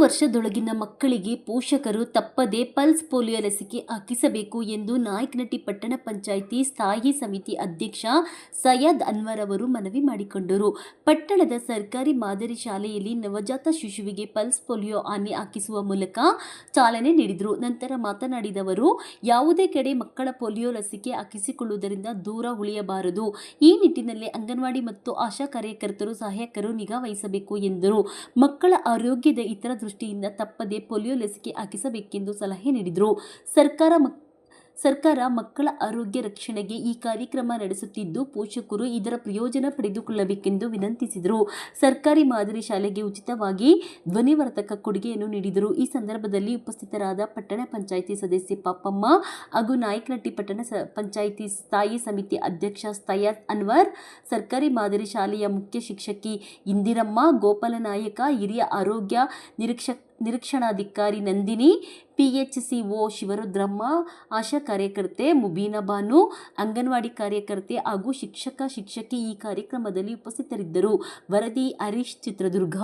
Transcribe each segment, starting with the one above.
ವರ್ಷದೊಳಗಿನ ಮಕ್ಕಳಿಗೆ ಪೋಷಕರು ತಪ್ಪದೆ ಪಲ್ಸ್ ಪೋಲಿಯೋ ಲಸಿಕೆ ಹಾಕಿಸಬೇಕು ಎಂದು ನಾಯಕನಹಟ್ಟಿ ಪಟ್ಟಣ ಪಂಚಾಯಿತಿ ಸ್ಥಾಯಿ ಸಮಿತಿ ಅಧ್ಯಕ್ಷ ಸೈಯದ್ ಅನ್ವರ್ ಅವರು ಮನವಿ ಮಾಡಿಕೊಂಡರು. ಪಟ್ಟಣದ ಸರ್ಕಾರಿ ಮಾದರಿ ಶಾಲೆಯಲ್ಲಿ ನವಜಾತ ಶಿಶುವಿಗೆ ಪಲ್ಸ್ ಪೋಲಿಯೋ ಆನೆ ಹಾಕಿಸುವ ಮೂಲಕ ಚಾಲನೆ ನೀಡಿದರು. ನಂತರ ಮಾತನಾಡಿದ ಅವರು, ಯಾವುದೇ ಕಡೆ ಮಕ್ಕಳ ಪೋಲಿಯೋ ಲಸಿಕೆ ಹಾಕಿಸಿಕೊಳ್ಳುವುದರಿಂದ ದೂರ ಉಳಿಯಬಾರದು. ಈ ನಿಟ್ಟಿನಲ್ಲಿ ಅಂಗನವಾಡಿ ಮತ್ತು ಆಶಾ ಕಾರ್ಯಕರ್ತರು, ಸಹಾಯಕರು ನಿಗಾ ವಹಿಸಬೇಕು ಎಂದರು. ಮಕ್ಕಳ ಆರೋಗ್ಯದ ಹಿತರ ದೃಷ್ಟಿಯಿಂದ ತಪ್ಪದೆ ಪೋಲಿಯೋ ಲಸಿಕೆ ಹಾಕಿಸಬೇಕೆಂದು ಸಲಹೆ ನೀಡಿದರು. ಸರ್ಕಾರ ಮಕ್ಕಳ ಆರೋಗ್ಯ ರಕ್ಷಣೆಗೆ ಈ ಕಾರ್ಯಕ್ರಮ ನಡೆಸುತ್ತಿದ್ದು, ಪೋಷಕರು ಇದರ ಪ್ರಯೋಜನ ಪಡೆದುಕೊಳ್ಳಬೇಕೆಂದು ವಿನಂತಿಸಿದರು. ಸರ್ಕಾರಿ ಮಾದರಿ ಶಾಲೆಗೆ ಉಚಿತವಾಗಿ ಧ್ವನಿವರ್ಧಕ ಕೊಡುಗೆಯನ್ನು ನೀಡಿದರು. ಈ ಸಂದರ್ಭದಲ್ಲಿ ಉಪಸ್ಥಿತರಾದ ಪಟ್ಟಣ ಪಂಚಾಯಿತಿ ಸದಸ್ಯೆ ಪಾಪಮ್ಮ ಹಾಗೂ ನಾಯಕನಹಟ್ಟಿ ಪಟ್ಟಣ ಪಂಚಾಯಿತಿ ಸ್ಥಾಯಿ ಸಮಿತಿ ಅಧ್ಯಕ್ಷ ಸೈಯದ್ ಅನ್ವರ್, ಸರ್ಕಾರಿ ಮಾದರಿ ಶಾಲೆಯ ಮುಖ್ಯ ಶಿಕ್ಷಕಿ ಇಂದಿರಮ್ಮ, ಗೋಪಾಲನಾಯಕ, ಹಿರಿಯ ಆರೋಗ್ಯ ನಿರೀಕ್ಷಣಾಧಿಕಾರಿ ನಂದಿನಿ, PHCO ಶಿವರುದ್ರಮ್ಮ, ಆಶಾ ಕಾರ್ಯಕರ್ತೆ ಮುಬೀನಾ ಬಾನು, ಅಂಗನವಾಡಿ ಕಾರ್ಯಕರ್ತೆ ಹಾಗೂ ಶಿಕ್ಷಕಿ ಈ ಕಾರ್ಯಕ್ರಮದಲ್ಲಿ ಉಪಸ್ಥಿತರಿದ್ದರು. ವರದಿ ಹರೀಶ್, ಚಿತ್ರದುರ್ಗ.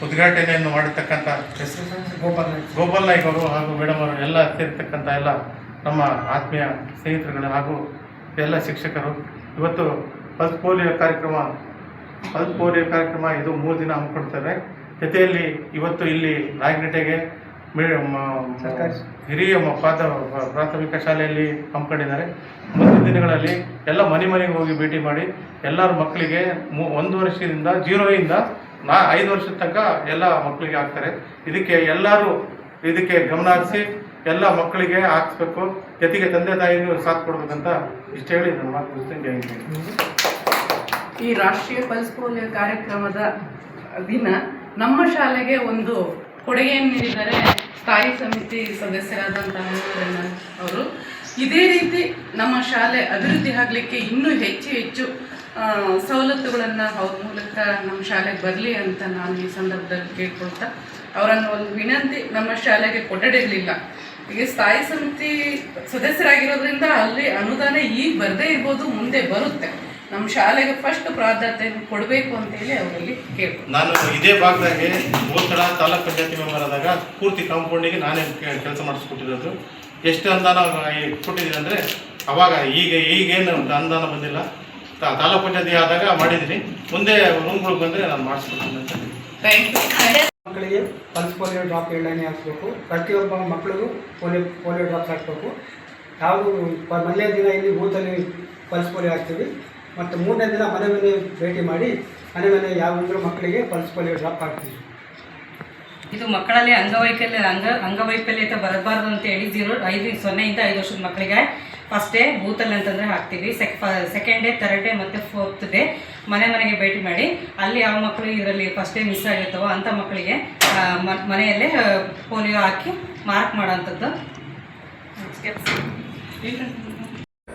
ಉದ್ಘಾಟನೆಯನ್ನು ಮಾಡತಕ್ಕಂಥ ಗೋಪಾಲ್ ನಾಯ್ಕ ಅವರು ಹಾಗೂ ಮೇಡಮ್ ಅವರು ಎಲ್ಲ ಸೇರಿರ್ತಕ್ಕಂಥ ಎಲ್ಲ ನಮ್ಮ ಆತ್ಮೀಯ ಸ್ನೇಹಿತರುಗಳು ಹಾಗೂ ಎಲ್ಲ ಶಿಕ್ಷಕರು, ಇವತ್ತು ಪಲ್ಸ್ ಪೋಲಿಯೋ ಕಾರ್ಯಕ್ರಮ ಇದು 3 ದಿನ ಹಮ್ಮಿಕೊಳ್ತೇವೆ. ಜೊತೆಯಲ್ಲಿ ಇವತ್ತು ಇಲ್ಲಿ ನಾಯಕನಹಟ್ಟಿಗೆ ಹಿರಿಯ ಪ್ರಾಥಮಿಕ ಶಾಲೆಯಲ್ಲಿ ಹಮ್ಮಿಕೊಂಡಿದ್ದಾರೆ. ಮುಂದಿನ ದಿನಗಳಲ್ಲಿ ಎಲ್ಲ ಮನೆಗೆ ಹೋಗಿ ಭೇಟಿ ಮಾಡಿ ಎಲ್ಲರ ಮಕ್ಕಳಿಗೆ 1 ವರ್ಷದಿಂದ 0 ಇಂದ 5 ವರ್ಷದ ತನಕ ಎಲ್ಲ ಮಕ್ಕಳಿಗೆ ಹಾಕ್ತಾರೆ. ಎಲ್ಲರೂ ಇದಕ್ಕೆ ಗಮನ ಹರಿಸಿ ಎಲ್ಲ ಮಕ್ಕಳಿಗೆ ಹಾಕಿಸ್ಬೇಕು. ಜೊತೆಗೆ ತಂದೆ ತಾಯಿಗೂ ಸಾಥ್ ಕೊಡ್ಬೇಕಂತ ಇಷ್ಟ ಹೇಳಿ ನನ್ನ ಮಾತು ಮುಗಿಸ್ತೇನೆ. ಈ ರಾಷ್ಟ್ರೀಯ ಪಲ್ಸ್ ಪೋಲಿಯೋ ಕಾರ್ಯಕ್ರಮದ ದಿನ ನಮ್ಮ ಶಾಲೆಗೆ ಒಂದು ಕೊಡುಗೆಯನ್ನು ನೀಡಿದ್ದಾರೆ ಸ್ಥಾಯಿ ಸಮಿತಿ ಸದಸ್ಯರಾದಂತಹ ಅವರು. ಇದೇ ರೀತಿ ನಮ್ಮ ಶಾಲೆ ಅಭಿವೃದ್ಧಿ ಆಗಲಿಕ್ಕೆ ಇನ್ನೂ ಹೆಚ್ಚು ಸವಲತ್ತುಗಳನ್ನು ಅವ್ರ ಮೂಲಕ ನಮ್ಮ ಶಾಲೆಗೆ ಬರಲಿ ಅಂತ ನಾನು ಈ ಸಂದರ್ಭದಲ್ಲಿ ಕೇಳ್ಕೊಳ್ತಾ, ಅವರನ್ನು ಒಂದು ವಿನಂತಿ, ನಮ್ಮ ಶಾಲೆಗೆ ಕೊಠಡಿಗಳಿಲ್ಲ. ಈಗ ಸ್ಥಾಯಿ ಸಮಿತಿ ಸದಸ್ಯರಾಗಿರೋದ್ರಿಂದ ಅಲ್ಲಿ ಅನುದಾನ ಈಗ ಬರದೇ ಇರ್ಬೋದು, ಮುಂದೆ ಬರುತ್ತೆ. ನಮ್ಮ ಶಾಲೆಗೆ ಫಸ್ಟ್ ಪ್ರಾಧಾನ್ಯತೆ ಕೊಡಬೇಕು ಅಂತೇಳಿ ಅವರಲ್ಲಿ ಕೇಳ್ಬೋದು. ನಾನು ಇದೇ ಭಾಗದಾಗೆ ಗೋಕಳ ತಾಲೂಕು ಪಂಚಾಯತಿ ಮೆಂಬರ್ ಆದಾಗ ಪೂರ್ತಿ ಕಾಂಪೌಂಡಿಗೆ ನಾನೇ ಕೆಲಸ ಮಾಡಿಸ್ಕೊಟ್ಟಿರೋದು. ಎಷ್ಟು ಅನುದಾನ ಕೊಟ್ಟಿದ್ದೀನಿ ಅಂದರೆ ಅವಾಗ ಈಗೇನು ಅನುದಾನ ಬಂದಿಲ್ಲ. ತಾಲೂಕು ಪಂಚಾಯತಿ ಆದಾಗ ಮಾಡಿದ್ದೀನಿ. ಮುಂದೆ ರೂಮ್ಗಳು ಬಂದರೆ ನಾನು ಮಾಡಿಸ್ಕೊಡ್ತೀನಿ ಅಂತ. Thank you. ಮಕ್ಕಳಿಗೆ ಪಲ್ಸ್ ಪೋಲಿಯೋ ಡ್ರಾಪ್ ಎರಡನೇ ಹಾಕ್ಸ್ಬೇಕು. ಪ್ರತಿಯೊಬ್ಬ ಮಕ್ಕಳಿಗೂ ಪೋಲಿಯೋ ಡ್ರಾಪ್ಸ್ ಹಾಕಬೇಕು. ಯಾವುದು ಮೊದಲನೇ ದಿನ ಇಲ್ಲಿ ಬೂತಲ್ಲಿ ಪಲ್ಸ್ ಪೋಲಿಯೋ ಹಾಕ್ತೀವಿ ಮತ್ತು 3ನೇ ದಿನ ಮನೆ ಭೇಟಿ ಮಾಡಿ ಮನೆ ಯಾವಾಗಲೂ ಮಕ್ಕಳಿಗೆ ಪಲ್ಸ್ ಪೋಲಿಯೋ ಡ್ರಾಪ್ ಹಾಕ್ತೀವಿ. ಇದು ಮಕ್ಕಳಲ್ಲಿ ಅಂಗವೈಕಲ್ಯತೆ ಬರಬಾರ್ದು ಅಂತೇಳಿ 0 ಇಂದ 5 ವರ್ಷದ ಮಕ್ಕಳಿಗೆ ಫಸ್ಟ್ ಡೇ ಬೂತಲ್ಲಿ ಅಂತಂದರೆ ಹಾಕ್ತೀವಿ. ಸೆಕೆಂಡ್ ಡೇ, ಥರ್ಡ್ ಡೇ ಮತ್ತು 4th ಡೇ ಮನೆಗೆ ಭೇಟಿ ಮಾಡಿ ಅಲ್ಲಿ ಯಾವ ಮಕ್ಕಳು ಇದರಲ್ಲಿ ಫಸ್ಟ್ ಡೇ ಮಿಸ್ ಆಗಿರ್ತಾವೋ ಅಂಥ ಮಕ್ಕಳಿಗೆ ಮನೆಯಲ್ಲೇ ಪೋಲಿಯೋ ಹಾಕಿ ಮಾರ್ಕ್ ಮಾಡೋವಂಥದ್ದು.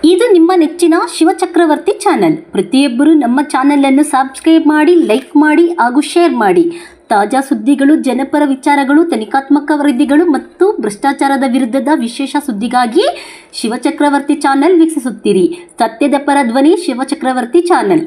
ಇದು ನಿಮ್ಮ ನೆಚ್ಚಿನ ಶಿವಚಕ್ರವರ್ತಿ ಚಾನೆಲ್. ಪ್ರತಿಯೊಬ್ಬರು ನಮ್ಮ ಚಾನೆಲ್ ಅನ್ನು ಸಬ್ಸ್ಕ್ರೈಬ್ ಮಾಡಿ, ಲೈಕ್ ಮಾಡಿ ಹಾಗೂ ಶೇರ್ ಮಾಡಿ. ತಾಜಾ ಸುದ್ದಿಗಳು, ಜನಪರ ವಿಚಾರಗಳು, ತನಿಖಾತ್ಮಕ ವರದಿಗಳು ಮತ್ತು ಭ್ರಷ್ಟಾಚಾರದ ವಿರುದ್ಧದ ವಿಶೇಷ ಸುದ್ದಿಗಾಗಿ ಶಿವಚಕ್ರವರ್ತಿ ಚಾನೆಲ್ ವೀಕ್ಷಿಸುತ್ತೀರಿ. ಸತ್ಯದ ಪರ ಧ್ವನಿ ಶಿವಚಕ್ರವರ್ತಿ ಚಾನೆಲ್.